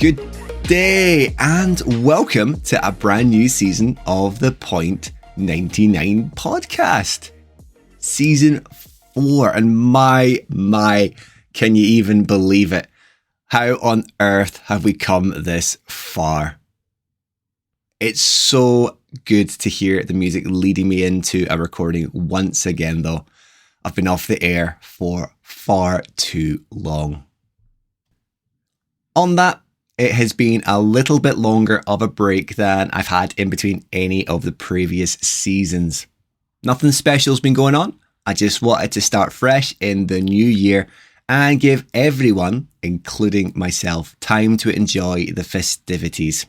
Good day and welcome to a brand new season of the Point 99 podcast. Season 4, and my, can you even believe it? How on earth have we come this far? It's so good to hear the music leading me into a recording once again, though. I've been off the air for far too long. On that, it has been a little bit longer of a break than I've had in between any of the previous seasons. Nothing special's been going on. I just wanted to start fresh in the new year and give everyone, including myself, time to enjoy the festivities.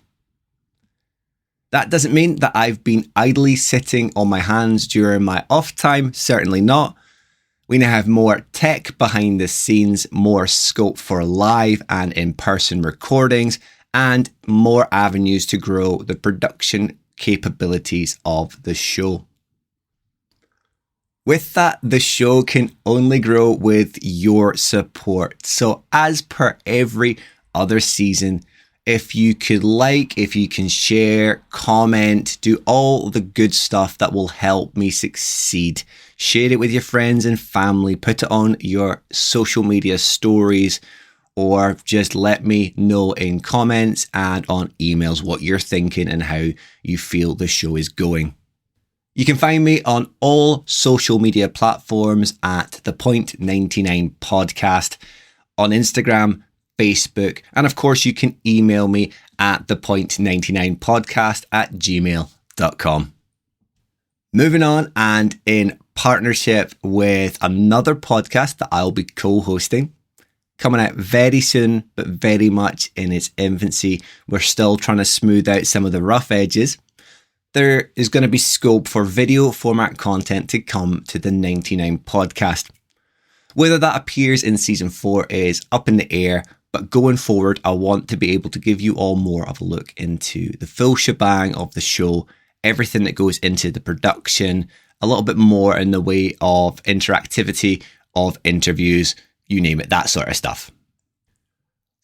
That doesn't mean that I've been idly sitting on my hands during my off time, certainly not. We now have more tech behind the scenes, more scope for live and in-person recordings, and more avenues to grow the production capabilities of the show. With that, the show can only grow with your support. So as per every other season, if you could if you can share, comment, do all the good stuff that will help me succeed. Share it with your friends and family, put it on your social media stories, or just let me know in comments and on emails what you're thinking and how you feel the show is going. You can find me on all social media platforms at the Point 99 podcast, on Instagram, Facebook, and of course you can email me at thepoint99podcast@gmail.com. Moving on, and in partnership with another podcast that I'll be co-hosting, coming out very soon, but very much in its infancy. We're still trying to smooth out some of the rough edges. There is going to be scope for video format content to come to the 99 podcast. Whether that appears in season 4 is up in the air, but going forward, I want to be able to give you all more of a look into the full shebang of the show, everything that goes into the production, a little bit more in the way of interactivity, of interviews, you name it, that sort of stuff.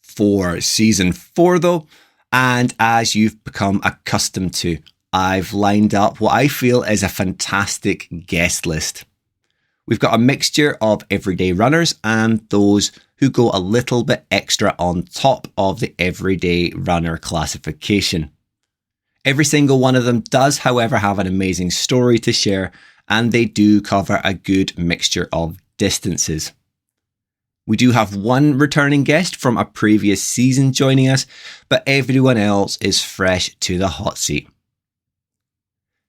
For season 4 though, and as you've become accustomed to, I've lined up what I feel is a fantastic guest list. We've got a mixture of everyday runners and those who go a little bit extra on top of the everyday runner classification. Every single one of them does, however, have an amazing story to share, and they do cover a good mixture of distances. We do have one returning guest from a previous season joining us, but everyone else is fresh to the hot seat.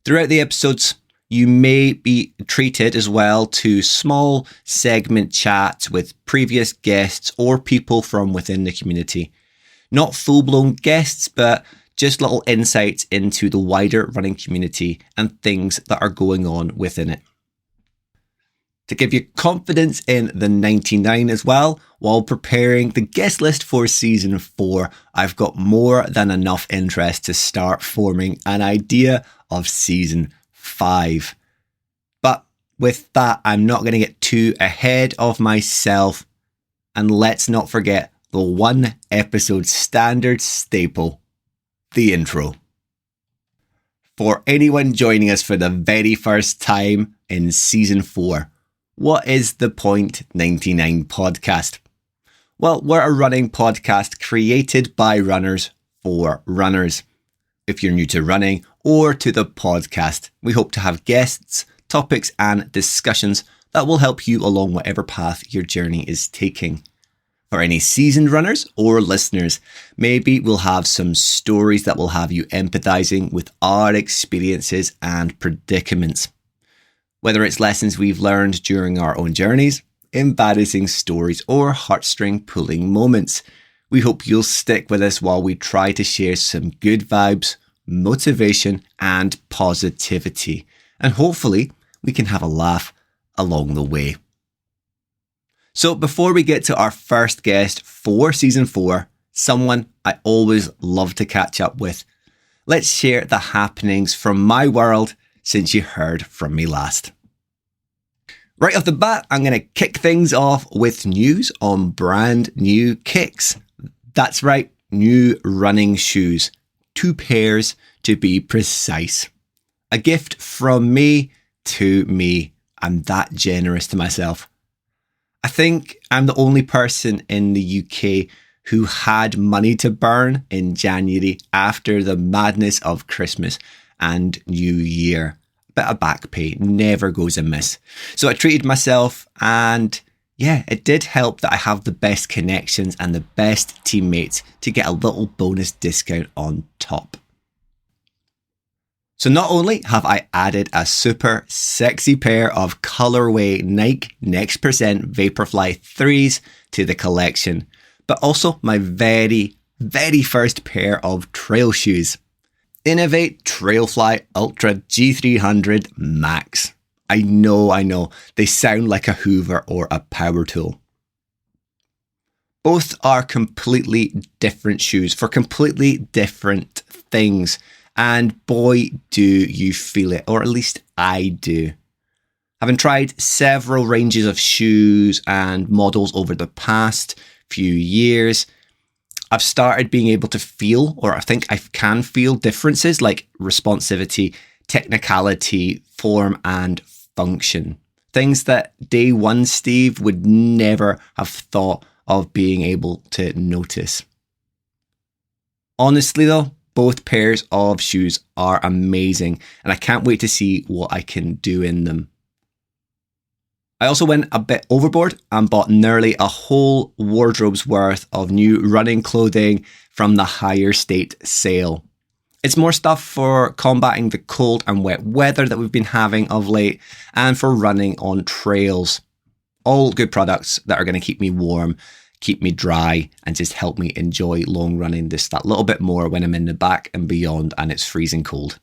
Throughout the episodes, you may be treated as well to small segment chats with previous guests or people from within the community. Not full-blown guests, but just little insights into the wider running community and things that are going on within it. To give you confidence in the 99 as well, while preparing the guest list for season 4, I've got more than enough interest to start forming an idea of season 5. But with that, I'm not going to get too ahead of myself. And let's not forget the one episode standard staple, the intro. For anyone joining us for the very first time in season 4, what is the Point 99 podcast? Well, we're a running podcast created by runners for runners. If you're new to running or to the podcast, we hope to have guests, topics and discussions that will help you along whatever path your journey is taking. For any seasoned runners or listeners, maybe we'll have some stories that will have you empathizing with our experiences and predicaments. Whether it's lessons we've learned during our own journeys, embarrassing stories or heartstring pulling moments, we hope you'll stick with us while we try to share some good vibes, motivation and positivity. And hopefully we can have a laugh along the way. So before we get to our first guest for season 4, someone I always love to catch up with, let's share the happenings from my world since you heard from me last. Right off the bat, I'm going to kick things off with news on brand new kicks. That's right, new running shoes. 2 pairs to be precise. A gift from me to me. I'm that generous to myself. I think I'm the only person in the UK who had money to burn in January after the madness of Christmas and New Year. Bit of back pay never goes amiss. So I treated myself, and yeah, it did help that I have the best connections and the best teammates to get a little bonus discount on top. So not only have I added a super sexy pair of colorway Nike Next Percent Vaporfly 3s to the collection, but also my very first pair of trail shoes. Innovate Trailfly Ultra G300 Max. I know, they sound like a Hoover or a power tool. Both are completely different shoes for completely different things. And boy, do you feel it, or at least I do. Having tried several ranges of shoes and models over the past few years, I've started being able to feel, or I think I can feel differences like responsivity, technicality, form, and function. Things that day one Steve would never have thought of being able to notice. Honestly though, both pairs of shoes are amazing, and I can't wait to see what I can do in them. I also went a bit overboard and bought nearly a whole wardrobe's worth of new running clothing from the Higher State sale. It's more stuff for combating the cold and wet weather that we've been having of late, and for running on trails. All good products that are going to keep me warm, keep me dry, and just help me enjoy long running just that little bit more when I'm in the back and beyond and it's freezing cold.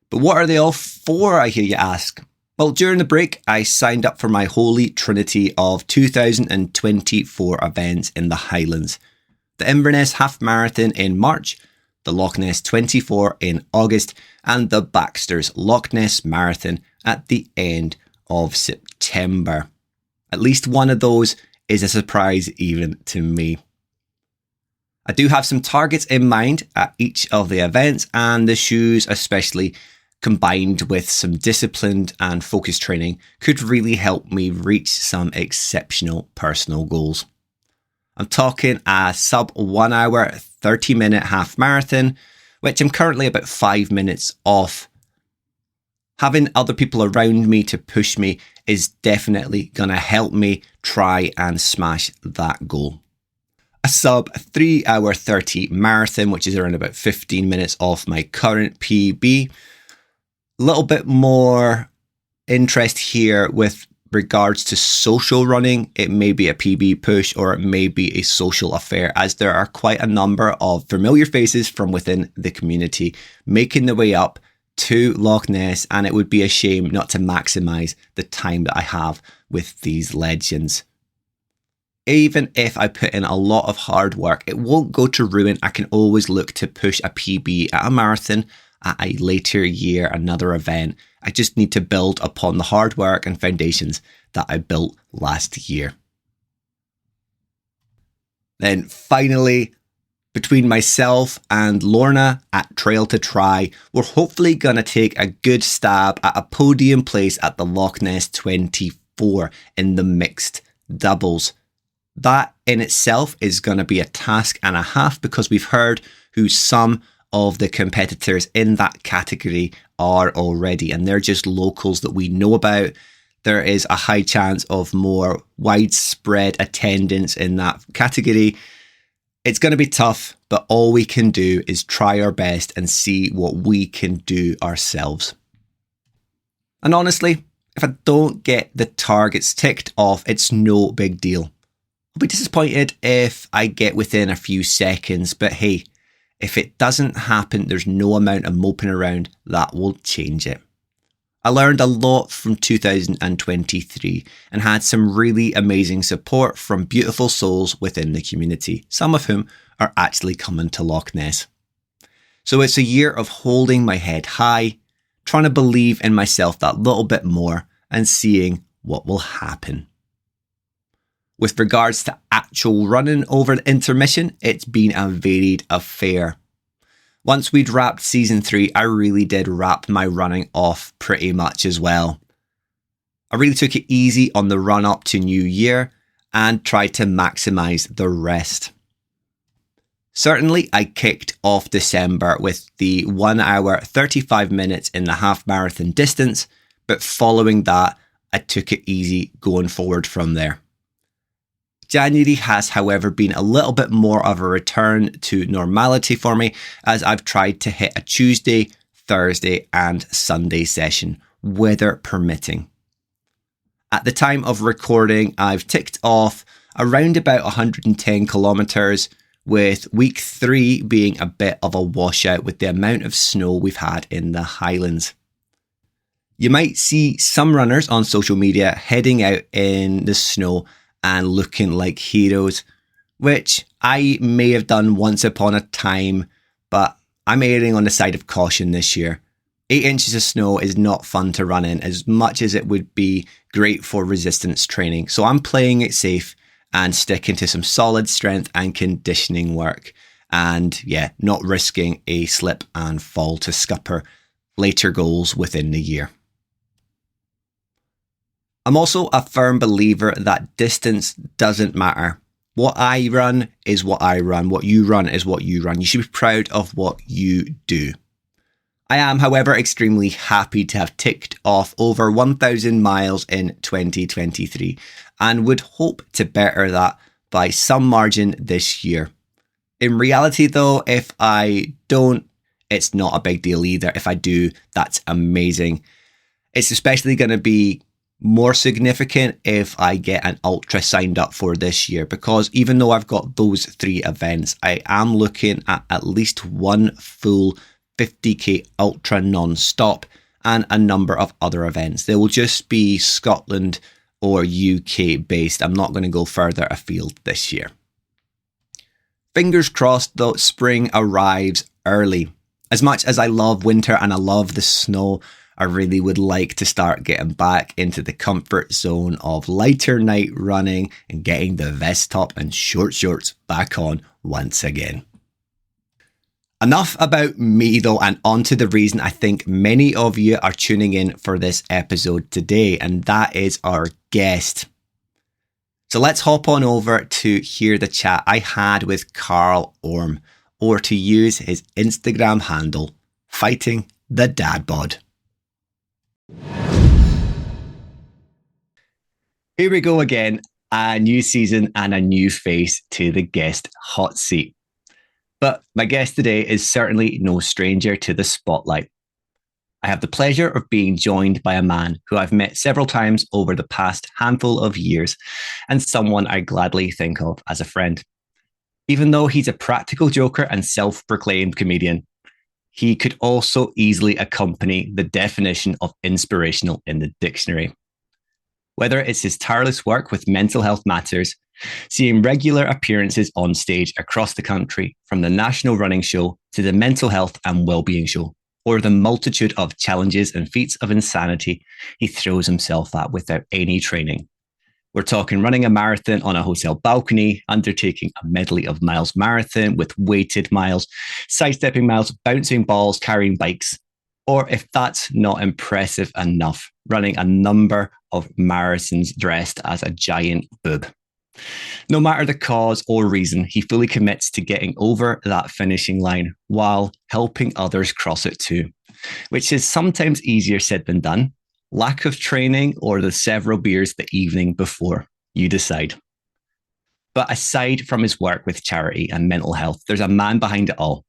But what are they all for, I hear you ask? Well, during the break, I signed up for my holy trinity of 2024 events in the Highlands. The Inverness Half Marathon in March, the Loch Ness 24 in August, and the Baxter's Loch Ness Marathon at the end of September. At least one of those is a surprise even to me. I do have some targets in mind at each of the events, and the shoes especially, combined with some disciplined and focused training, could really help me reach some exceptional personal goals. I'm talking a sub 1 hour, 30-minute half marathon, which I'm currently about 5 minutes off. Having other people around me to push me is definitely going to help me try and smash that goal. A sub 3 hour 30 marathon, which is around about 15 minutes off my current PB. A little bit more interest here with regards to social running. It may be a PB push or it may be a social affair, as there are quite a number of familiar faces from within the community making their way up to Loch Ness, and it would be a shame not to maximise the time that I have with these legends. Even if I put in a lot of hard work, it won't go to ruin. I can always look to push a PB at a marathon at a later year, another event. I just need to build upon the hard work and foundations that I built last year. Then finally, between myself and Lorna at Trail to Try, we're hopefully going to take a good stab at a podium place at the Loch Ness 24 in the mixed doubles. That in itself is going to be a task and a half, because we've heard who some of the competitors in that category are already, and they're just locals that we know about. There is a high chance of more widespread attendance in that category. It's going to be tough, but all we can do is try our best and see what we can do ourselves. And honestly, if I don't get the targets ticked off, it's no big deal. I'll be disappointed if I get within a few seconds, but hey, if it doesn't happen, there's no amount of moping around that will change it. I learned a lot from 2023 and had some really amazing support from beautiful souls within the community, some of whom are actually coming to Loch Ness. So it's a year of holding my head high, trying to believe in myself that little bit more, and seeing what will happen. With regards to actual running over the intermission, it's been a varied affair. Once we'd wrapped season 3, I really did wrap my running off pretty much as well. I really took it easy on the run up to New Year and tried to maximise the rest. Certainly, I kicked off December with the 1 hour 35 minutes in the half marathon distance, but following that, I took it easy going forward from there. January has, however, been a little bit more of a return to normality for me, as I've tried to hit a Tuesday, Thursday and Sunday session, weather permitting. At the time of recording, I've ticked off around about 110 kilometres, with week 3 being a bit of a washout with the amount of snow we've had in the Highlands. You might see some runners on social media heading out in the snow and looking like heroes, which I may have done once upon a time, but I'm erring on the side of caution this year. 8 inches of snow is not fun to run in as much as it would be great for resistance training, so I'm playing it safe and sticking to some solid strength and conditioning work. And not risking a slip and fall to scupper later goals within the year. I'm also a firm believer that distance doesn't matter. What I run is what I run. What you run is what you run. You should be proud of what you do. I am, however, extremely happy to have ticked off over 1,000 miles in 2023 and would hope to better that by some margin this year. In reality, though, if I don't, it's not a big deal either. If I do, that's amazing. It's especially going to be more significant if I get an ultra signed up for this year, because even though I've got those 3 events, I am looking at least one full 50k ultra non-stop and a number of other events. They will just be Scotland or UK based. I'm not going to go further afield this year. Fingers crossed though, spring arrives early. As much as I love winter and I love the snow, I really would like to start getting back into the comfort zone of lighter night running and getting the vest top and short shorts back on once again. Enough about me though, and on to the reason I think many of you are tuning in for this episode today, and that is our guest. So let's hop on over to hear the chat I had with Carl Orme, or to use his Instagram handle, Fighting the Dad Bod. Here we go again, a new season and a new face to the guest hot seat. But my guest today is certainly no stranger to the spotlight. I have the pleasure of being joined by a man who I've met several times over the past handful of years, and someone I gladly think of as a friend. Even though he's a practical joker and self-proclaimed comedian, he could also easily accompany the definition of inspirational in the dictionary. Whether it's his tireless work with mental health matters, seeing regular appearances on stage across the country, from the National Running Show to the Mental Health and Wellbeing Show, or the multitude of challenges and feats of insanity he throws himself at without any training. We're talking running a marathon on a hotel balcony, undertaking a medley of miles marathon with weighted miles, sidestepping miles, bouncing balls, carrying bikes, or if that's not impressive enough, running a number of marathons dressed as a giant boob. No matter the cause or reason, he fully commits to getting over that finishing line while helping others cross it too, which is sometimes easier said than done. Lack of training or the several beers the evening before, you decide. But aside from his work with charity and mental health, there's a man behind it all.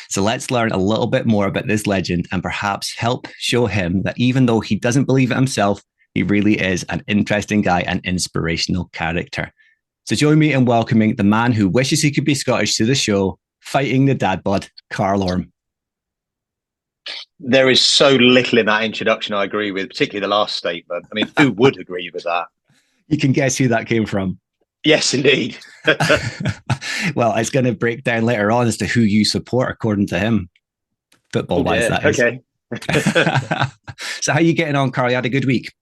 So let's learn a little bit more about this legend and perhaps help show him that even though he doesn't believe it himself, he really is an interesting guy and inspirational character. So join me in welcoming the man who wishes he could be Scottish to the show, Fighting the Dad Bod, Carl Orme. There is so little in that introduction I agree with, particularly the last statement. I mean, who would agree with that? You can guess who that came from. Yes, indeed. Well, it's going to break down later on as to who you support, according to him. Football-wise, that is. Okay. So how are you getting on, Carl? You had a good week?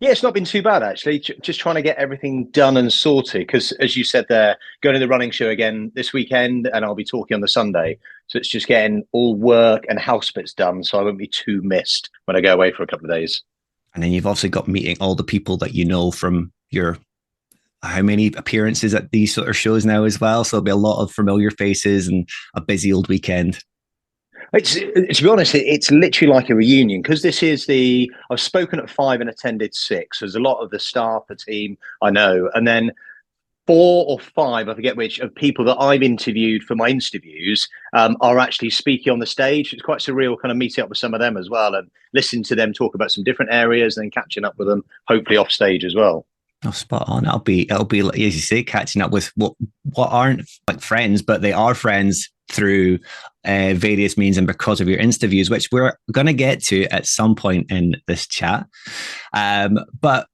Yeah, it's not been too bad actually. Just trying to get everything done and sorted because, as you said, there going to the running show again this weekend, and I'll be talking on the Sunday. So it's just getting all work and house bits done, so I won't be too missed when I go away for a couple of days. And then you've also got meeting all the people that you know from your how many appearances at these sort of shows now as well. So there'll be a lot of familiar faces and a busy old weekend. It's to be honest, it's literally like a reunion because this is the I've spoken at 5 and attended 6. There's a lot of the staff, the team I know, and then 4 or 5, I forget which, of people that I've interviewed for my interviews are actually speaking on the stage. It's quite surreal, kind of meeting up with some of them as well and listening to them talk about some different areas, and then catching up with them, hopefully off stage as well. Oh, spot on. It'll be like, as you say, catching up with what aren't like friends, but they are friends through various means and because of your interviews, which we're going to get to at some point in this chat. But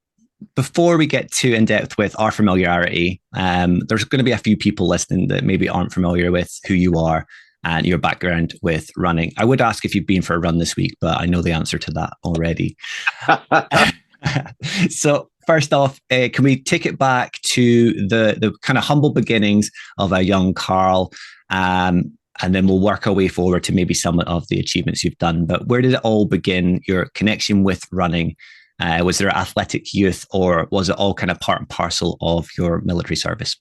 before we get too in depth with our familiarity, there's going to be a few people listening that maybe aren't familiar with who you are and your background with running. I would ask if you've been for a run this week, but I know the answer to that already. So first off, can we take it back to the kind of humble beginnings of a young Carl, and then we'll work our way forward to maybe some of the achievements you've done. But where did it all begin? Your connection with running? Was there athletic youth, or was it all kind of part and parcel of your military service?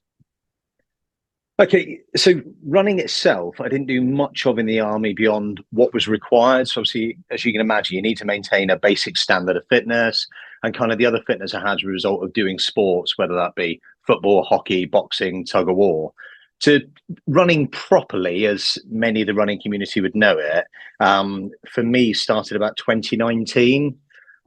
Okay, so running itself, I didn't do much of in the army beyond what was required. So obviously, as you can imagine, you need to maintain a basic standard of fitness and kind of the other fitness I had as a result of doing sports, whether that be football, hockey, boxing, tug of war. To running properly, as many of the running community would know it, for me started about 2019.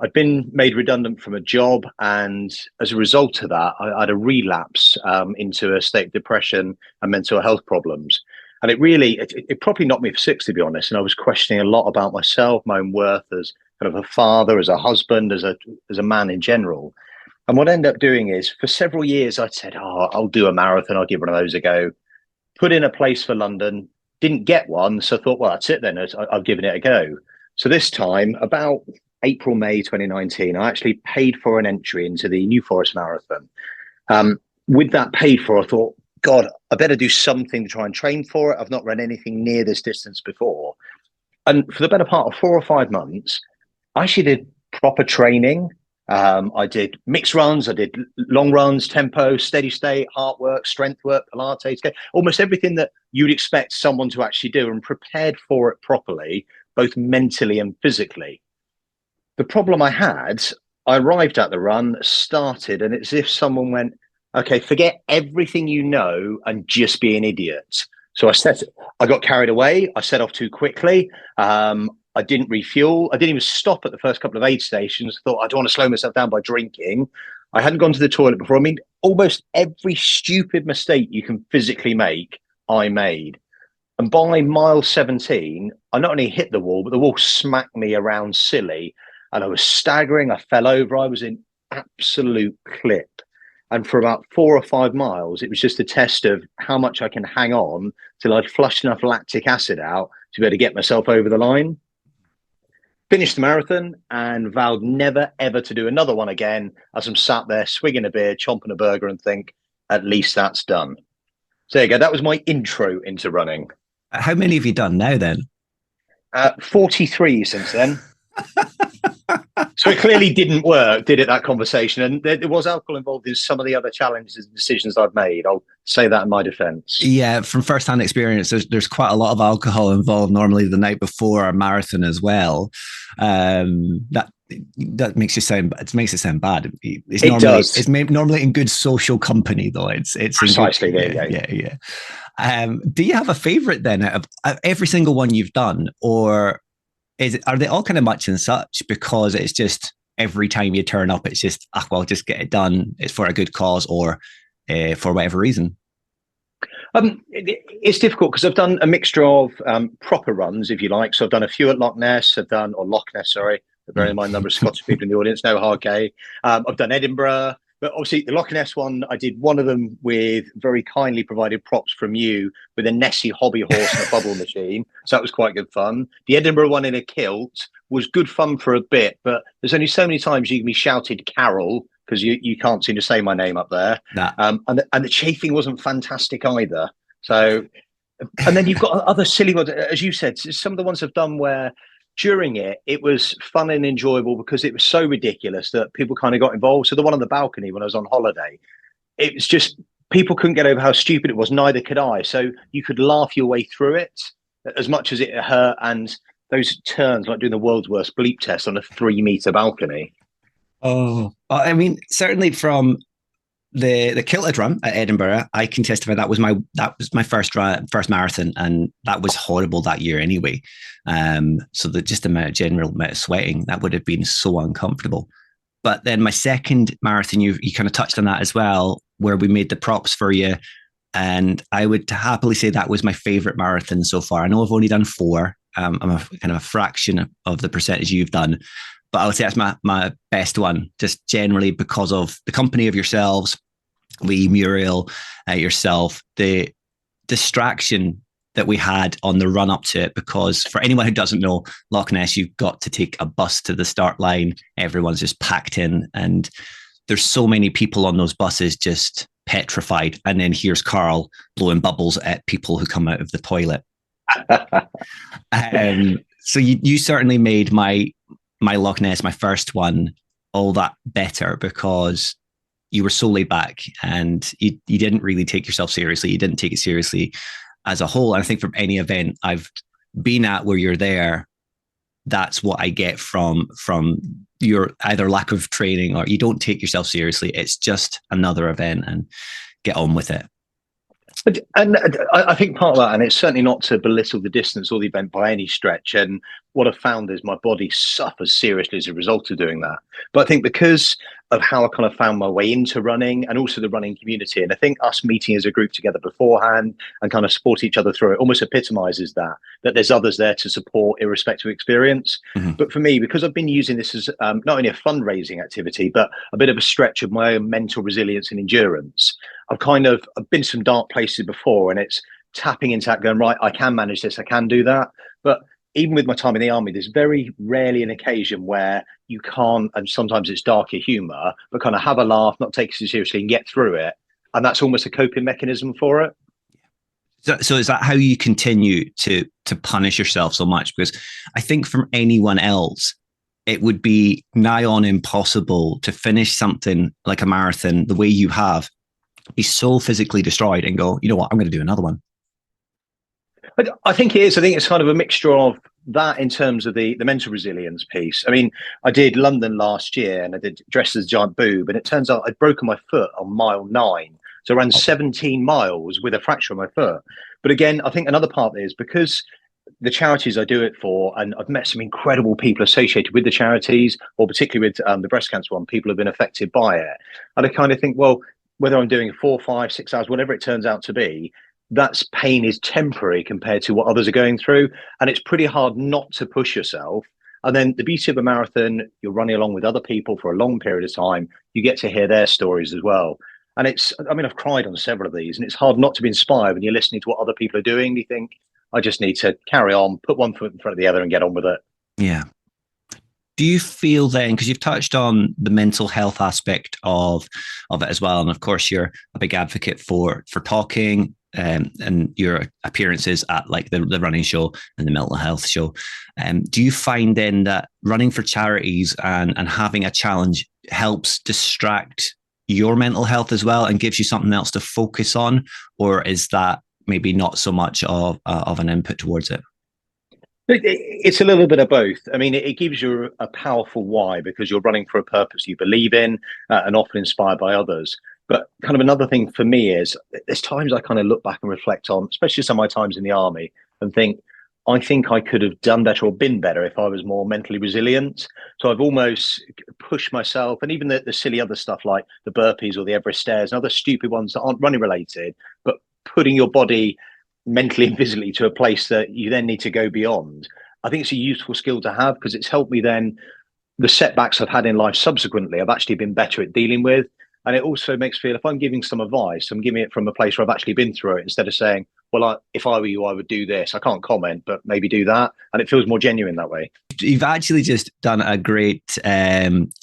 I'd been made redundant from a job, and as a result of that, I had a relapse into a state of depression and mental health problems. And it probably knocked me for six, to be honest. And I was questioning a lot about myself, my own worth as kind of a father, as a husband, as a man in general. And what I ended up doing is, for several years, I'd said, "Oh, I'll do a marathon. I'll give one of those a go." Put in a place for London, didn't get one, so I thought, well, that's it then. I've given it a go. So this time, about April, May 2019, I actually paid for an entry into the New Forest Marathon. With that paid for, I thought, God, I better do something to try and train for it. I've not run anything near this distance before. And for the better part of 4 or 5 months, I actually did proper training. I did mixed runs, I did long runs, tempo, steady state, heart work, strength work, Pilates, almost everything that you'd expect someone to actually do, and prepared for it properly, both mentally and physically. The problem I had, I arrived at the run, started, and it's as if someone went, okay, forget everything you know and just be an idiot. So I got carried away. I set off too quickly. I didn't refuel. I didn't even stop at the first couple of aid stations. Thought I don't want to slow myself down by drinking. I hadn't gone to the toilet before. I mean, almost every stupid mistake you can physically make, I made. And by mile 17, I not only hit the wall, but the wall smacked me around silly. And I was staggering. I fell over. I was in absolute clip. And for about 4 or 5 miles, it was just a test of how much I can hang on till I'd flushed enough lactic acid out to be able to get myself over the line. Finished the marathon and vowed never, ever to do another one again, as I'm sat there swigging a beer, chomping a burger, and think, at least that's done. So there you go. That was my intro into running. How many have you done now then? 43 since then. So it clearly didn't work, did it, that conversation? And there was alcohol involved in some of the other challenges and decisions I've made. I'll say that in my defense. Yeah, from first-hand experience, there's quite a lot of alcohol involved normally the night before a marathon as well. That makes it sound bad. It does. It's normally in good social company though. It's precisely good, yeah. Do you have a favorite then out of every single one you've done, or are they all kind of much and such because it's just every time you turn up, it's just, well, just get it done. It's for a good cause or for whatever reason. It's difficult because I've done a mixture of proper runs, if you like. So I've done a few at Loch Ness. Loch Ness, sorry. Bearing in mind, number of Scottish people in the audience, no hard K. I've done Edinburgh, But obviously, the Loch Ness one, I did one of them with very kindly provided props from you with a Nessie hobby horse and a bubble machine. So that was quite good fun. The Edinburgh one in a kilt was good fun for a bit, but there's only so many times you can be shouted Carol because you can't seem to say my name up there. That And the chafing wasn't fantastic either. So, and then you've got other silly ones, as you said, some of the ones I've done where during it was fun and enjoyable because it was so ridiculous that people kind of got involved. So the one on the balcony when I was on holiday, it was just people couldn't get over how stupid it was. Neither could I. So you could laugh your way through it as much as it hurt. And those turns, like doing the world's worst bleep test on a 3 meter balcony. Oh, I mean, certainly from the kilted run at Edinburgh, I can testify that was my first marathon, and that was horrible that year anyway. So the just general amount of sweating that would have been so uncomfortable. But then my second marathon, you kind of touched on that as well, where we made the props for you, and I would happily say that was my favorite marathon so far. I know I've only done four. I'm a kind of a fraction of the percentage you've done, but I would say that's my best one, just generally because of the company of yourselves, Lee, Muriel, yourself, the distraction that we had on the run up to it. Because for anyone who doesn't know, Loch Ness, you've got to take a bus to the start line. Everyone's just packed in, and there's so many people on those buses just petrified. And then here's Carl blowing bubbles at people who come out of the toilet. So you certainly made my Loch Ness, my first one, all that better because you were so laid back and you didn't really take yourself seriously. You didn't take it seriously as a whole. And I think from any event I've been at where you're there, that's what I get from your either lack of training or you don't take yourself seriously. It's just another event and get on with it. And I think part of that, and it's certainly not to belittle the distance or the event by any stretch. And what I've found is my body suffers seriously as a result of doing that. But I think because of how I kind of found my way into running and also the running community, and I think us meeting as a group together beforehand and kind of support each other through it almost epitomizes that there's others there to support irrespective of experience. Mm-hmm. But for me, because I've been using this as not only a fundraising activity, but a bit of a stretch of my own mental resilience and endurance, I've been to some dark places before, and it's tapping into that, going, right, I can manage this, I can do that. But even with my time in the army, there's very rarely an occasion where you can't, and sometimes it's darker humor, but kind of have a laugh, not take it seriously and get through it. And that's almost a coping mechanism for it. So is that how you continue to punish yourself so much? Because I think from anyone else, it would be nigh on impossible to finish something like a marathon the way you have, be so physically destroyed and go, you know what, I'm going to do another one. I think it is. I think it's kind of a mixture of that in terms of the mental resilience piece. I mean, I did London last year and I did Dressed as a Giant Boob, and it turns out I'd broken my foot on mile 9. So I ran 17 miles with a fracture on my foot. But again, I think another part is because the charities I do it for, and I've met some incredible people associated with the charities, or particularly with the breast cancer one, people have been affected by it. And I kind of think, well, whether I'm doing 4, 5, 6 hours, whatever it turns out to be, that's pain is temporary compared to what others are going through. And it's pretty hard not to push yourself. And then the beauty of a marathon, you're running along with other people for a long period of time. You get to hear their stories as well. And I've cried on several of these, and it's hard not to be inspired when you're listening to what other people are doing. You think, I just need to carry on, put one foot in front of the other and get on with it. Yeah. Do you feel then, because you've touched on the mental health aspect of it as well, and of course you're a big advocate for talking and your appearances at like the running show and the mental health show. Do you find then that running for charities and having a challenge helps distract your mental health as well and gives you something else to focus on, or is that maybe not so much of an input towards it? It's a little bit of both. I mean, it gives you a powerful why because you're running for a purpose you believe in and often inspired by others. But kind of another thing for me is there's times I kind of look back and reflect on, especially some of my times in the army, and think, I think I could have done better or been better if I was more mentally resilient. So I've almost pushed myself, and even the silly other stuff like the burpees or the Everest stairs and other stupid ones that aren't running related, but putting your body mentally and physically to a place that you then need to go beyond. I think it's a useful skill to have because it's helped me then, the setbacks I've had in life subsequently, I've actually been better at dealing with. And it also makes me feel if I'm giving some advice, I'm giving it from a place where I've actually been through it instead of saying, well, if I were you, I would do this. I can't comment, but maybe do that. And it feels more genuine that way. You've actually just done a great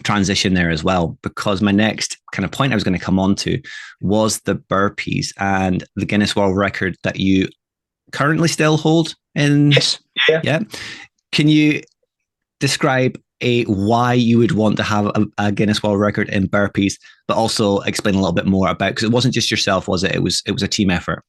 transition there as well, because my next kind of point I was going to come on to was the burpees and the Guinness World Record that you currently still hold in. Yes. Yeah. Can you describe why you would want to have a Guinness World Record in burpees, but also explain a little bit more about, because it wasn't just yourself, was it? It was a team effort.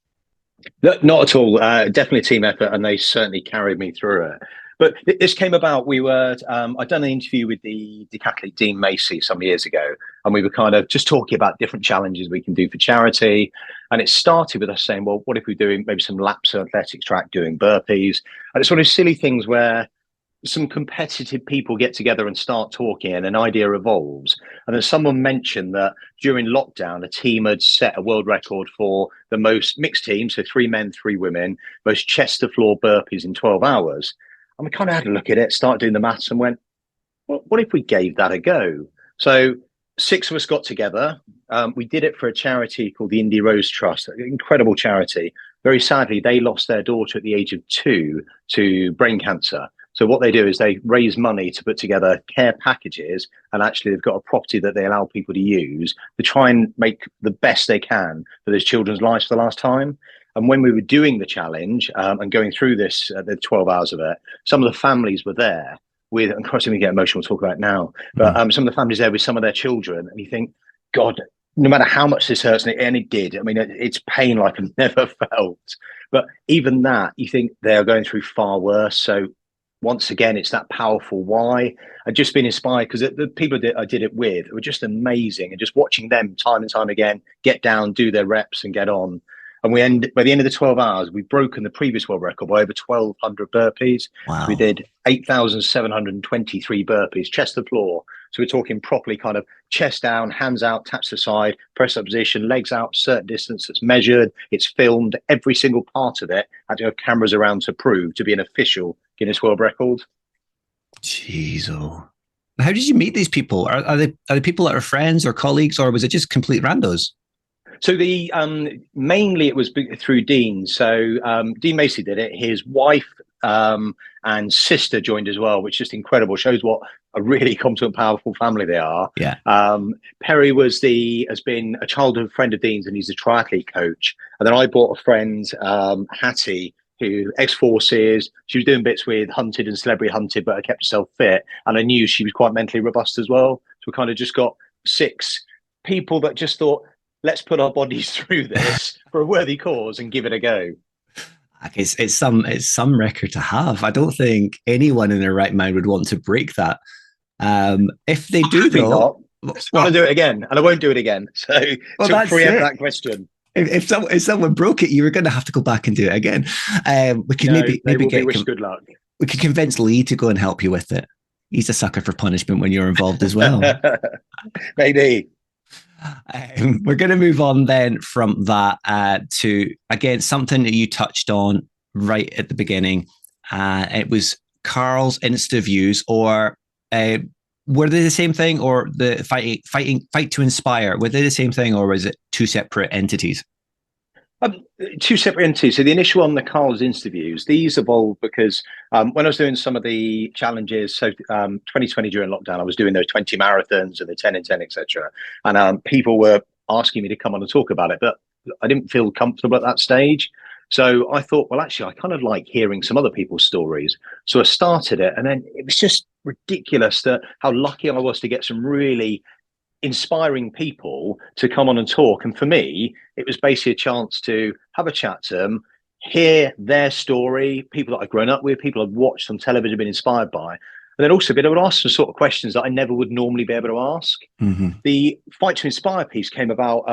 No, not at all. Definitely a team effort, and they certainly carried me through it. But this came about. I'd done an interview with the decathlete Dean Macy some years ago, and we were kind of just talking about different challenges we can do for charity. And it started with us saying, well, what if we're doing maybe some laps of athletics track, doing burpees? And it's one of those silly things where some competitive people get together and start talking and an idea evolves. And then someone mentioned that during lockdown, a team had set a world record for the most mixed team, so 3 men, 3 women, most chest to floor burpees in 12 hours. And we kind of had a look at it, started doing the maths and went, well, what if we gave that a go? So 6 of us got together. We did it for a charity called the Indy Rose Trust, an incredible charity. Very sadly, they lost their daughter at the age of 2 to brain cancer. So what they do is they raise money to put together care packages, and actually they've got a property that they allow people to use to try and make the best they can for those children's lives for the last time. And when we were doing the challenge and going through this, the 12 hours of it, some of the families were there with, and crossing, we get emotional, we'll talk about it now, but some of the families there with some of their children, and you think, God, no matter how much this hurts, and it did, I mean, it's pain like I've never felt. But even that, you think they're going through far worse. So once again, it's that powerful why. I've just been inspired because the people that I did it with were just amazing, and just watching them time and time again get down, do their reps, and get on. And by the end of the 12 hours, we've broken the previous world record by over 1,200 burpees. Wow. So we did 8,723 burpees, chest to floor. So we're talking properly kind of chest down, hands out, taps to the side, press up position, legs out, certain distance that's measured. It's filmed, every single part of it. I had to have cameras around to prove to be an official Guinness World Record. Jeez, oh. How did you meet these people? Are they people that are friends or colleagues, or was it just complete randos? So the mainly it was through Dean. So Dean Macy did it. His wife and sister joined as well, which is just incredible. Shows what a really competent, powerful family they are. Yeah. Perry has been a childhood friend of Dean's, and he's a triathlete coach. And then I brought a friend, Hattie, who ex-forces. She was doing bits with Hunted and Celebrity Hunted, but I kept herself fit, and I knew she was quite mentally robust as well. So we kind of just got 6 people that just thought, let's put our bodies through this for a worthy cause and give it a go. It's some record to have. I don't think anyone in their right mind would want to break that. If they do, though, I'm going to do it again, and I won't do it again. So to preempt that question. If someone broke it, you were going to have to go back and do it again. We can maybe wish good luck. We could convince Lee to go and help you with it. He's a sucker for punishment when you're involved as well. Maybe. We're going to move on then from that to, again, something that you touched on right at the beginning. It was Carl's Insta views, or were they the same thing, or the Fight to Inspire? Were they the same thing, or was it 2 separate entities? 2 separate entities. So the initial one, the Carl's interviews, these evolved because when I was doing some of the challenges, so 2020 during lockdown, I was doing those 20 marathons and the 10 and 10, etc. And people were asking me to come on and talk about it, but I didn't feel comfortable at that stage. So I thought, well, actually, I kind of like hearing some other people's stories. So I started it, and then it was just ridiculous how lucky I was to get some really inspiring people to come on and talk. And for me, it was basically a chance to have a chat to them, hear their story, people that I've grown up with, people I've watched on television, been inspired by, and then also be able to ask some sort of questions that I never would normally be able to ask. Mm-hmm. The Fight to Inspire piece came about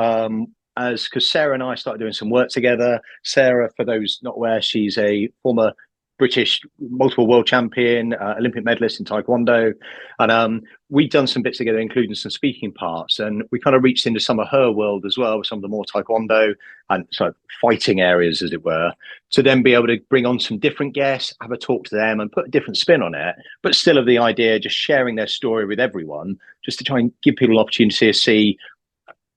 because Sarah and I started doing some work together. Sarah, for those not aware, she's a former British multiple world champion, Olympic medalist in Taekwondo. And we'd done some bits together, including some speaking parts. And we kind of reached into some of her world as well, with some of the more Taekwondo and sort of fighting areas, as it were, to then be able to bring on some different guests, have a talk to them and put a different spin on it, but still of the idea, just sharing their story with everyone, just to try and give people an opportunity to see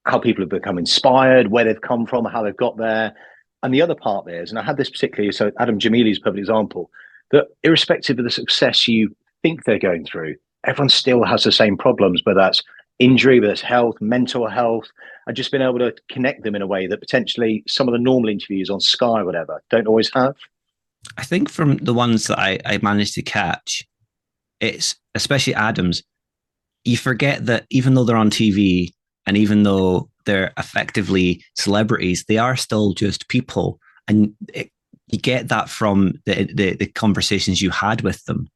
how people have become inspired, where they've come from, how they've got there. And the other part there is, and I had this particularly, so Adam Jamili is a perfect example, that irrespective of the success you think they're going through, everyone still has the same problems, whether that's injury, whether it's health, mental health, and just being able to connect them in a way that potentially some of the normal interviews on Sky or whatever don't always have. I think from the ones that I managed to catch, it's especially Adams, you forget that even though they're on TV and even though they're effectively celebrities, they are still just people. And you get that from the conversations you had with them.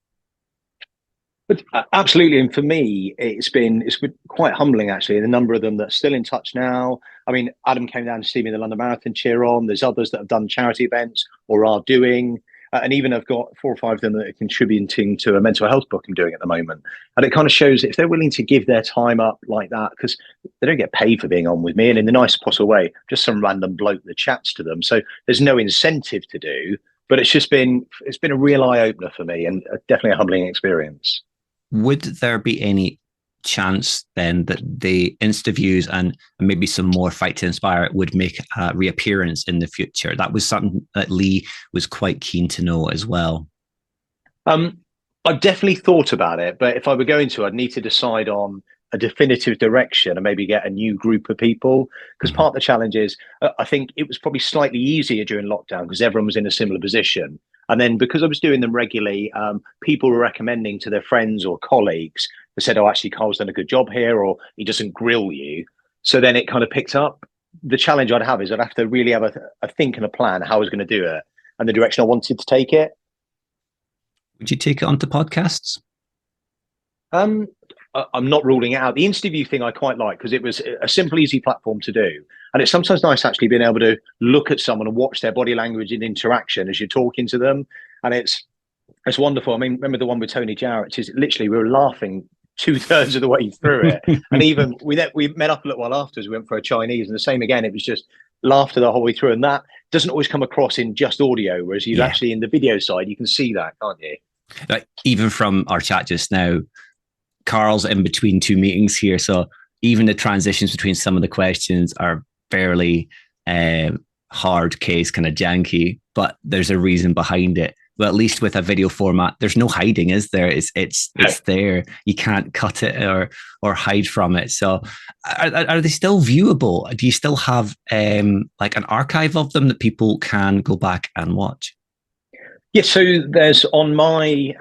But absolutely, and for me, it's been quite humbling actually. The number of them that are still in touch now. I mean, Adam came down to see me in the London Marathon cheer on. There's others that have done charity events or are doing, and even I've got 4 or 5 of them that are contributing to a mental health book I'm doing at the moment. And it kind of shows if they're willing to give their time up like that, because they don't get paid for being on with me, and in the nicest possible way, just some random bloke that chats to them. So there's no incentive to do, but it's been a real eye opener for me, and definitely a humbling experience. Would there be any chance then that the interviews and maybe some more Fight to Inspire would make a reappearance in the future? That was something that Lee was quite keen to know as well. I've definitely thought about it, but if I were going to, I'd need to decide on a definitive direction and maybe get a new group of people. Because part of the challenge is, I think it was probably slightly easier during lockdown because everyone was in a similar position. And then because I was doing them regularly, people were recommending to their friends or colleagues who said, oh, actually, Carl's done a good job here, or he doesn't grill you. So then it kind of picked up. The challenge I'd have is I'd have to really have a think and a plan how I was going to do it and the direction I wanted to take it. Would you take it onto podcasts? I'm not ruling it out. The interview thing I quite like because it was a simple, easy platform to do. And it's sometimes nice actually being able to look at someone and watch their body language in interaction as you're talking to them. And it's wonderful. I mean, remember the one with Tony Jarrett? Is literally we were laughing 2/3 of the way through it. And even we met up a little while afterwards. We went for a Chinese, and the same again. It was just laughter the whole way through. And that doesn't always come across in just audio, whereas you actually in the video side, you can see that, can't you? Like, even from our chat just now, Carl's in between 2 meetings here, so even the transitions between some of the questions are fairly hard case, kind of janky, but there's a reason behind it. Well, at least with a video format, there's no hiding, is there? It's there. You can't cut it or hide from it. So, are they still viewable? Do you still have like an archive of them that people can go back and watch? Yes, so there's on my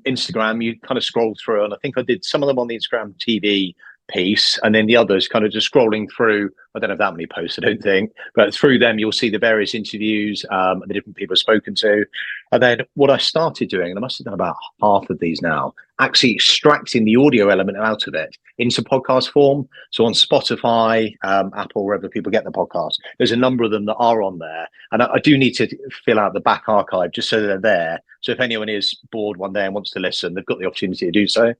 Instagram, you kind of scroll through, and I think I did some of them on the Instagram TV piece, and then the others kind of just scrolling through. I don't have that many posts, I don't think, but through them you'll see the various interviews, the different people I've spoken to. And then what I started doing, and I must have done about half of these now, actually extracting the audio element out of it into podcast form. So on Spotify, Apple, wherever people get the podcast, there's a number of them that are on there. And I do need to fill out the back archive just so they're there. So if anyone is bored one day and wants to listen, they've got the opportunity to do so.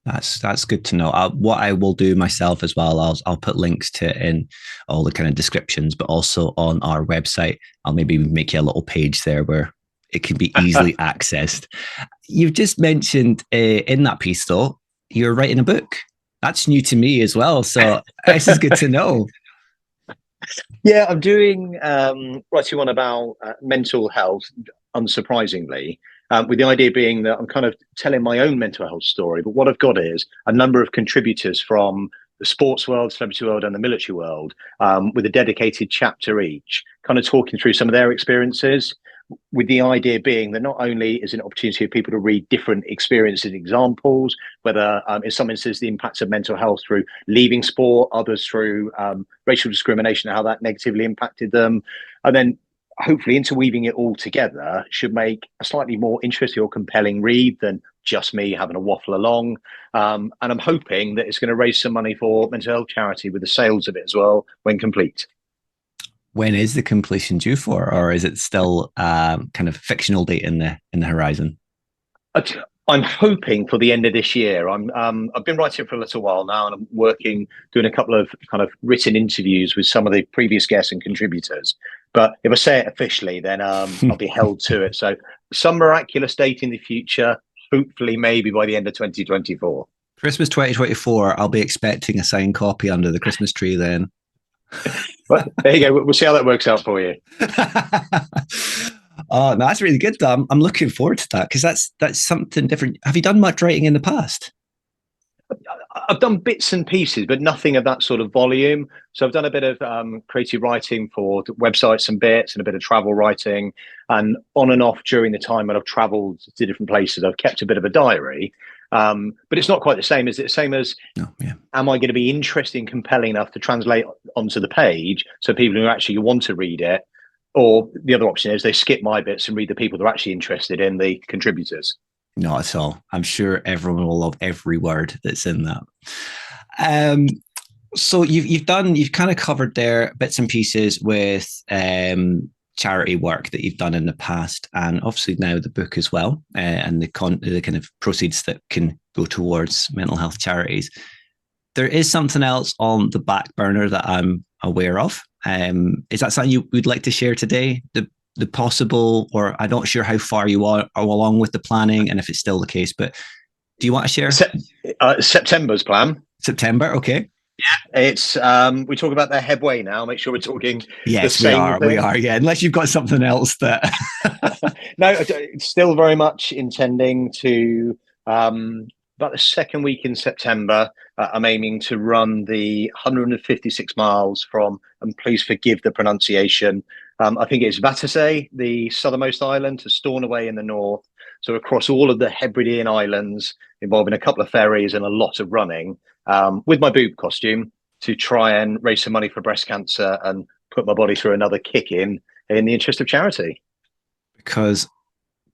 That's good to know. What I will do myself as well, I'll put links to it in all the kind of descriptions, but also on our website, I'll maybe make you a little page there where it can be easily accessed. You've just mentioned in that piece, though, you're writing a book. That's new to me as well. So this is good to know. Yeah, I'm doing writing one about mental health, unsurprisingly. With the idea being that I'm kind of telling my own mental health story, but what I've got is a number of contributors from the sports world, celebrity world, and the military world, with a dedicated chapter each, kind of talking through some of their experiences, with the idea being that not only is it an opportunity for people to read different experiences and examples, whether in some instances the impacts of mental health through leaving sport, others through racial discrimination, how that negatively impacted them, and then hopefully interweaving it all together should make a slightly more interesting or compelling read than just me having a waffle along. And I'm hoping that it's going to raise some money for mental health charity with the sales of it as well when complete. When is the completion due for, or is it still kind of fictional date in the horizon? I'm hoping for the end of this year. I've been writing for a little while now, and I'm doing a couple of kind of written interviews with some of the previous guests and contributors. But if I say it officially, then I'll be held to it. So some miraculous date in the future, hopefully maybe by the end of 2024. Christmas 2024, I'll be expecting a signed copy under the Christmas tree then. But there you go. We'll see how that works out for you. Oh, no, that's really good. I'm looking forward to that because that's something different. Have you done much writing in the past? I've done bits and pieces, but nothing of that sort of volume. So I've done a bit of creative writing for websites and bits, and a bit of travel writing, and on and off during the time when I've travelled to different places, I've kept a bit of a diary. But it's not quite the same. Is it the same as? No, yeah. Am I going to be interesting, compelling enough to translate onto the page so people who actually want to read it? Or the other option is they skip my bits and read the people that are actually interested in the contributors. Not at all. I'm sure everyone will love every word that's in that. So you've kind of covered there bits and pieces with charity work that you've done in the past, and obviously now the book as well, and the kind of proceeds that can go towards mental health charities. There is something else on the back burner that I'm aware of. Is that something you would like to share today? The possible, or I'm not sure how far you are along with the planning and if it's still the case, but do you want to share? September's plan. September, okay. Yeah, it's we talk about the headway now. Make sure we're talking. Yes, we are. Yeah, unless you've got something else that. No, it's still very much intending to. About the second week in September, I'm aiming to run the 156 miles from, and please forgive the pronunciation, I think it's Vatersay, the southernmost island, to Stornoway in the north. So across all of the Hebridean islands, involving a couple of ferries and a lot of running, with my boob costume, to try and raise some money for breast cancer and put my body through another kick in the interest of charity. Because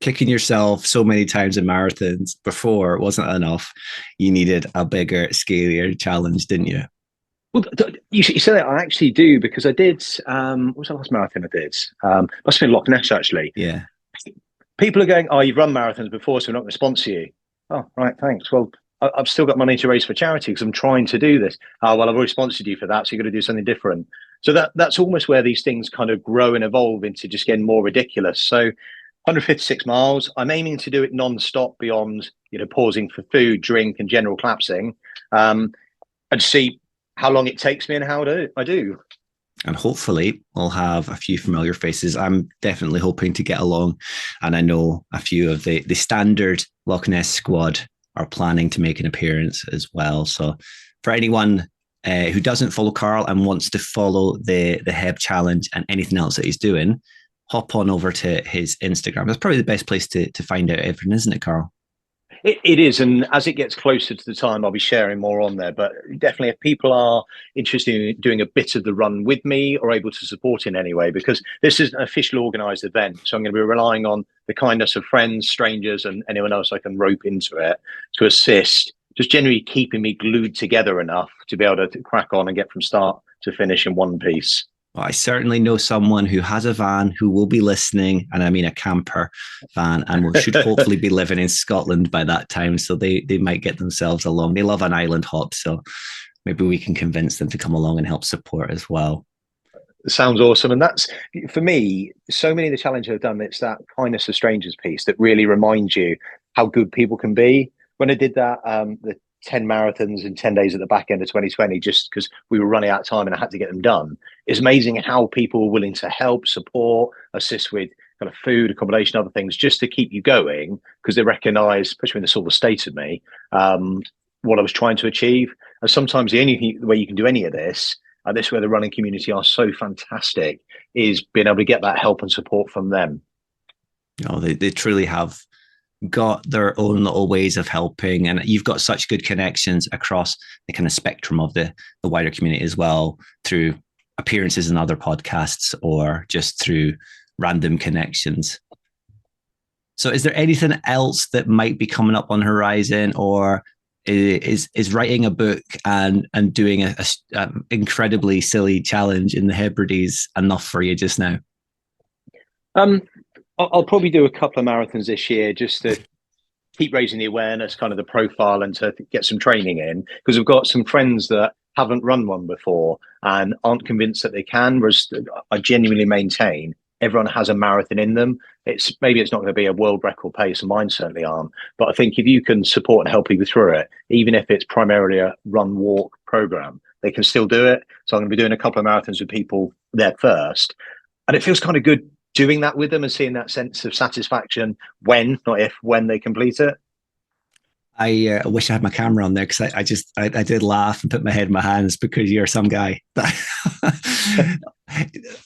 kicking yourself so many times in marathons before wasn't enough. You needed a bigger, scarier challenge, didn't you? Well, you said that. I actually do, because I did. What was the last marathon I did? Must have been Loch Ness, actually. Yeah. People are going, "Oh, you've run marathons before, so we're not going to sponsor you." Oh, right, thanks. Well, I've still got money to raise for charity because I'm trying to do this. Oh, well, I've already sponsored you for that, so you've got to do something different. So that's almost where these things kind of grow and evolve into just getting more ridiculous. So 156 miles. I'm aiming to do it non-stop beyond, pausing for food, drink, and general collapsing, and see how long it takes me and how I do. And hopefully we'll have a few familiar faces. I'm definitely hoping to get along. And I know a few of the standard Loch Ness squad are planning to make an appearance as well. So for anyone who doesn't follow Carl and wants to follow the Heb Challenge and anything else that he's doing, hop on over to his Instagram. That's probably the best place to find out everything, isn't it, Carl? It is, and as it gets closer to the time, I'll be sharing more on there. But definitely, if people are interested in doing a bit of the run with me or able to support in any way, because this is an official organised event, so I'm going to be relying on the kindness of friends, strangers, and anyone else I can rope into it to assist, just generally keeping me glued together enough to be able to crack on and get from start to finish in one piece. Well, I certainly know someone who has a van who will be listening, and I mean a camper van, and should hopefully be living in Scotland by that time. So they might get themselves along. They love an island hop, so maybe we can convince them to come along and help support as well. Sounds awesome. And that's, for me, so many of the challenges I've done, it's that kindness of strangers piece that really reminds you how good people can be. When I did that, the 10 marathons in 10 days at the back end of 2020, just because we were running out of time and I had to get them done. It's amazing how people were willing to help, support, assist with kind of food, accommodation, other things, just to keep you going, because they recognize, especially in the sort of state of me, what I was trying to achieve. And sometimes the only way you can do any of this, and this is where the running community are so fantastic, is being able to get that help and support from them. They truly have got their own little ways of helping, and you've got such good connections across the kind of spectrum of the wider community as well, through appearances in other podcasts or just through random connections. So is there anything else that might be coming up on horizon, or is writing a book and doing a incredibly silly challenge in the Hebrides enough for you just now? I'll probably do a couple of marathons this year just to keep raising the awareness, kind of the profile, and to get some training in, because I've got some friends that haven't run one before and aren't convinced that they can, whereas I genuinely maintain everyone has a marathon in them. Maybe it's not going to be a world record pace, and mine certainly aren't. But I think if you can support and help people through it, even if it's primarily a run walk program, they can still do it. So I'm going to be doing a couple of marathons with people there first, and it feels kind of good doing that with them and seeing that sense of satisfaction when they complete it. I wish I had my camera on there because I did laugh and put my head in my hands because you're some guy.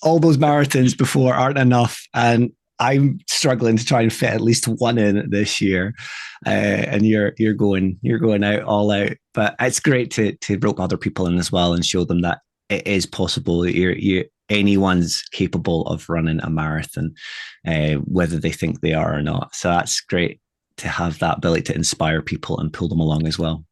All those marathons before aren't enough, and I'm struggling to try and fit at least one in this year. And you're going out all out. But it's great to rope other people in as well and show them that it is possible. That anyone's capable of running a marathon, whether they think they are or not. So that's great to have that ability to inspire people and pull them along as well.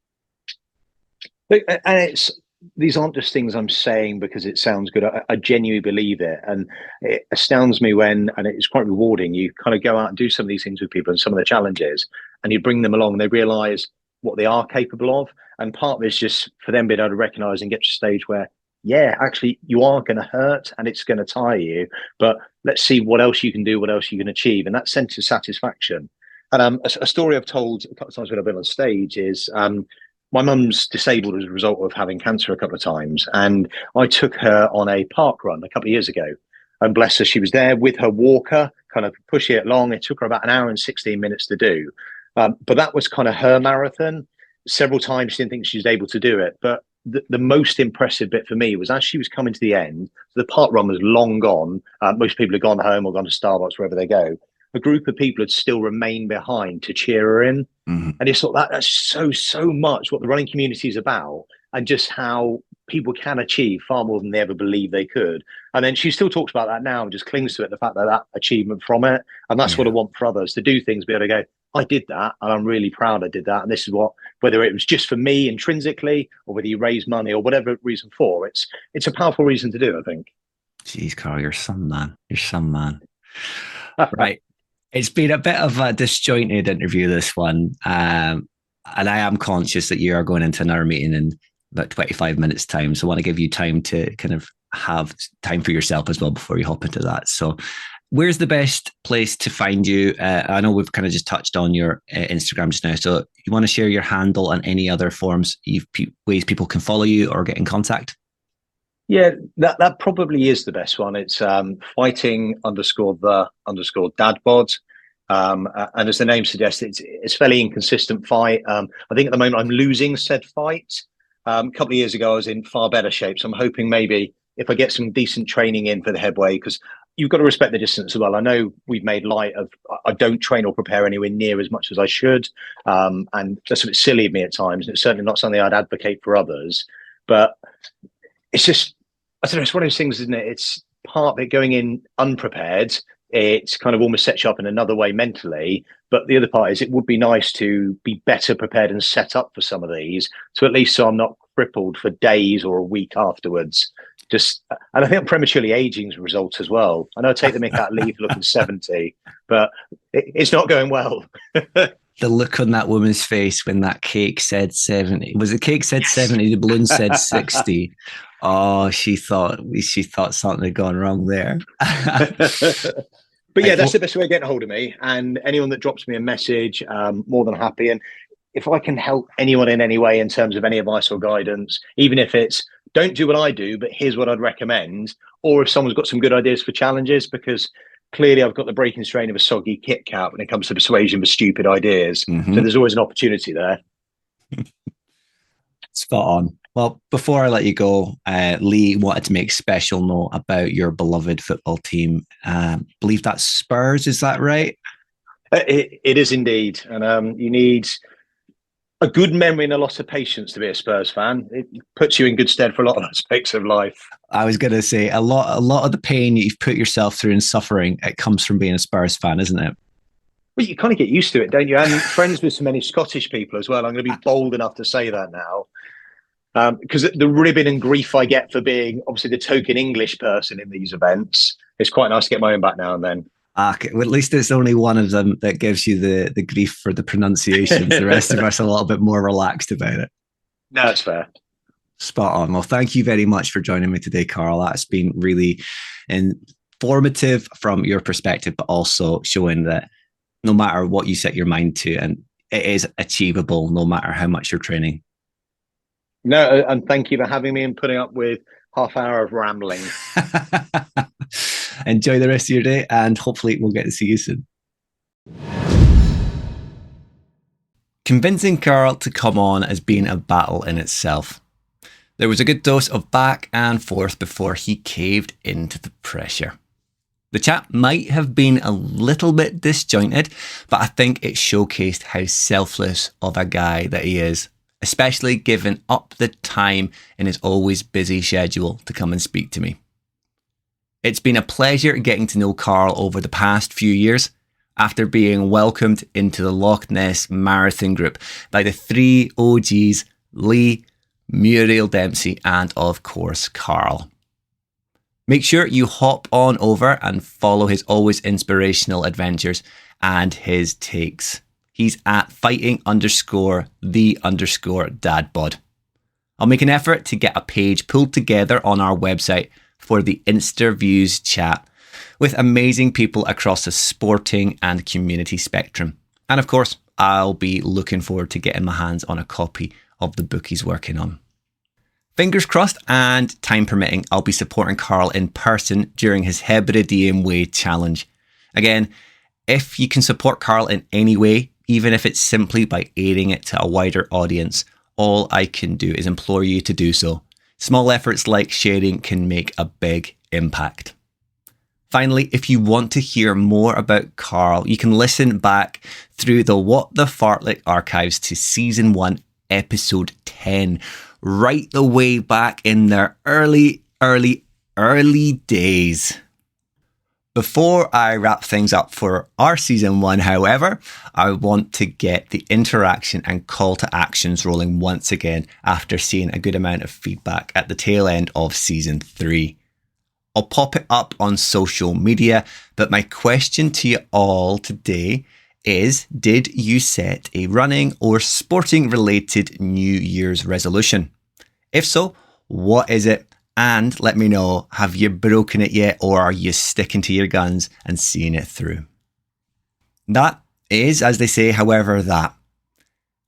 And these aren't just things I'm saying because it sounds good. I genuinely believe it. And it astounds me and it's quite rewarding. You kind of go out and do some of these things with people and some of the challenges, and you bring them along and they realize what they are capable of. And part of it is just for them being able to recognize and get to a stage where, yeah, actually you are going to hurt and it's going to tire you, but let's see what else you can do, what else you can achieve. And that sense of satisfaction. And a story I've told a couple of times when I've been on stage is my mum's disabled as a result of having cancer a couple of times. And I took her on a park run a couple of years ago. And bless her, she was there with her walker, kind of pushing it along. It took her about an hour and 16 minutes to do. But that was kind of her marathon. Several times she didn't think she was able to do it. But the most impressive bit for me was as she was coming to the end, the park run was long gone. Most people had gone home or gone to Starbucks, wherever they go. A group of people had still remained behind to cheer her in. Mm-hmm. And it's thought that's so much what the running community is about, and just how people can achieve far more than they ever believed they could. And then she still talks about that now and just clings to it, the fact that achievement from it. And that's what I want for others, to do things, be able to go, I did that and I'm really proud I did that. And this is what, whether it was just for me intrinsically or whether you raise money or whatever reason for, it's a powerful reason to do, I think. Jeez, Carl, you're some man. You're some man. Right. It's been a bit of a disjointed interview, this one. And I am conscious that you are going into another meeting in about 25 minutes time. So I want to give you time to kind of have time for yourself as well before you hop into that. So where's the best place to find you? I know we've kind of just touched on your Instagram just now. So you want to share your handle and any other forms, ways people can follow you or get in contact? Yeah, that probably is the best one. It's fighting_the_dad_bod. And as the name suggests, it's fairly inconsistent fight. I think at the moment I'm losing said fight. A couple of years ago, I was in far better shape. So I'm hoping maybe if I get some decent training in for the headway, because you've got to respect the distance as well. I know we've made light of, I don't train or prepare anywhere near as much as I should. And that's a bit silly of me at times. And it's certainly not something I'd advocate for others. But it's just, I don't know, it's one of those things, isn't it? It's part of it going in unprepared. It's kind of almost sets you up in another way mentally. But the other part is it would be nice to be better prepared and set up for some of these. So at least so I'm not crippled for days or a week afterwards. And I think prematurely aging's a result as well. I know I take the mick out leave looking 70, but it's not going well. The look on that woman's face when that cake said 70. Was the cake said 70? The balloon said 60. Oh, she thought something had gone wrong there. But yeah, that's the best way of getting a hold of me. And anyone that drops me a message, more than happy. And if I can help anyone in any way in terms of any advice or guidance, even if it's don't do what I do, but here's what I'd recommend, or if someone's got some good ideas for challenges, because clearly I've got the breaking strain of a soggy Kit Kat when it comes to persuasion with stupid ideas. Mm-hmm. So there's always an opportunity there. Spot on. Well, before I let you go, Lee wanted to make special note about your beloved football team. Believe that's Spurs, is that right? It is indeed. And you need a good memory and a lot of patience to be a Spurs fan. It puts you in good stead for a lot of aspects of life. I was going to say a lot of the pain you've put yourself through and suffering, it comes from being a Spurs fan, isn't it? Well, you kind of get used to it, don't you? And friends with so many Scottish people as well. I'm going to be bold enough to say that now. Because the ribbon and grief I get for being obviously the token English person in these events, it's quite nice to get my own back now and then. Okay. Well, at least it's only one of them that gives you the grief for the pronunciations. The rest of us are a little bit more relaxed about it. No, that's fair. Spot on. Well, thank you very much for joining me today, Carl. That's been really informative from your perspective, but also showing that no matter what you set your mind to, and it is achievable no matter how much you're training. No, and thank you for having me and putting up with half hour of rambling. Enjoy the rest of your day, and hopefully we'll get to see you soon. Convincing Carl to come on has been a battle in itself. There was a good dose of back and forth before he caved into the pressure. The chat might have been a little bit disjointed, but I think it showcased how selfless of a guy that he is, especially giving up the time in his always busy schedule to come and speak to me. It's been a pleasure getting to know Carl over the past few years, after being welcomed into the Loch Ness Marathon group by the three OGs, Lee, Muriel Dempsey, and of course, Carl. Make sure you hop on over and follow his always inspirational adventures and his takes. He's at fighting_the_dadbod. I'll make an effort to get a page pulled together on our website for the Insta-Views chat with amazing people across the sporting and community spectrum. And of course, I'll be looking forward to getting my hands on a copy of the book he's working on. Fingers crossed, and time permitting, I'll be supporting Carl in person during his Hebridean Way challenge. Again, if you can support Carl in any way, even if it's simply by aiding it to a wider audience, all I can do is implore you to do so. Small efforts like sharing can make a big impact. Finally, if you want to hear more about Carl, you can listen back through the What the Fartlek archives to Season 1, Episode 10, right the way back in their early days. Before I wrap things up for our Season 1, however, I want to get the interaction and call to actions rolling once again after seeing a good amount of feedback at the tail end of Season 3. I'll pop it up on social media, but my question to you all today is, did you set a running or sporting related New Year's resolution? If so, what is it? And let me know, have you broken it yet, or are you sticking to your guns and seeing it through? That is, as they say, however, that.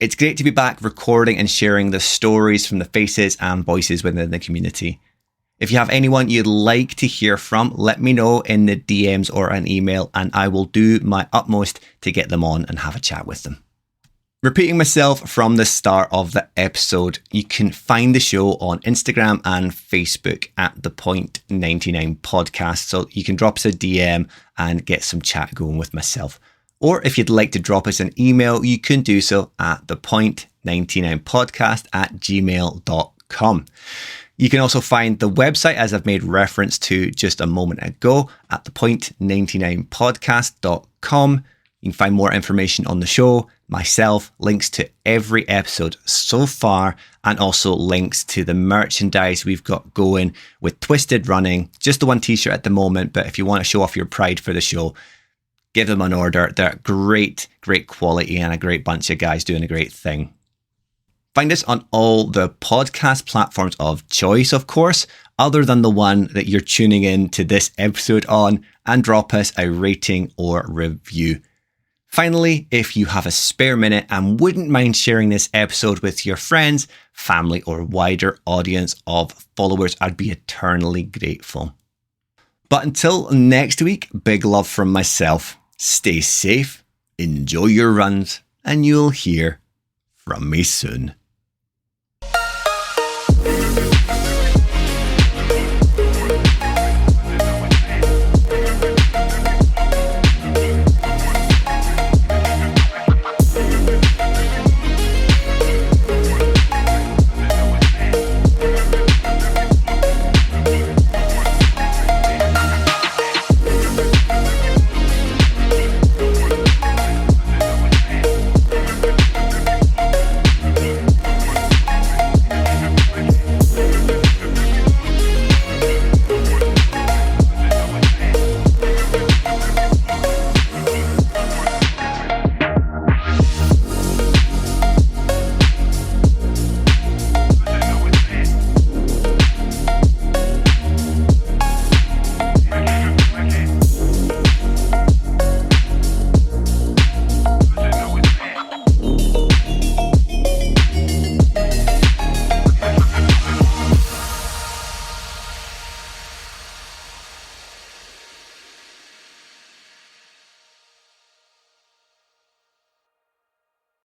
It's great to be back recording and sharing the stories from the faces and voices within the community. If you have anyone you'd like to hear from, let me know in the DMs or an email, and I will do my utmost to get them on and have a chat with them. Repeating myself from the start of the episode, you can find the show on Instagram and Facebook at the Point99 Podcast, so you can drop us a DM and get some chat going with myself. Or if you'd like to drop us an email, you can do so at thepoint99podcast@gmail.com. You can also find the website, as I've made reference to just a moment ago, at thepoint99podcast.com. You can find more information on the show, myself, links to every episode so far, and also links to the merchandise we've got going with Twisted Running. Just the one t-shirt at the moment, but if you want to show off your pride for the show, give them an order. They're great quality and a great bunch of guys doing a great thing. Find us on all the podcast platforms of choice, of course, other than the one that you're tuning in to this episode on, and drop us a rating or review. Finally, if you have a spare minute and wouldn't mind sharing this episode with your friends, family, or wider audience of followers, I'd be eternally grateful. But until next week, big love from myself. Stay safe, enjoy your runs, and you'll hear from me soon.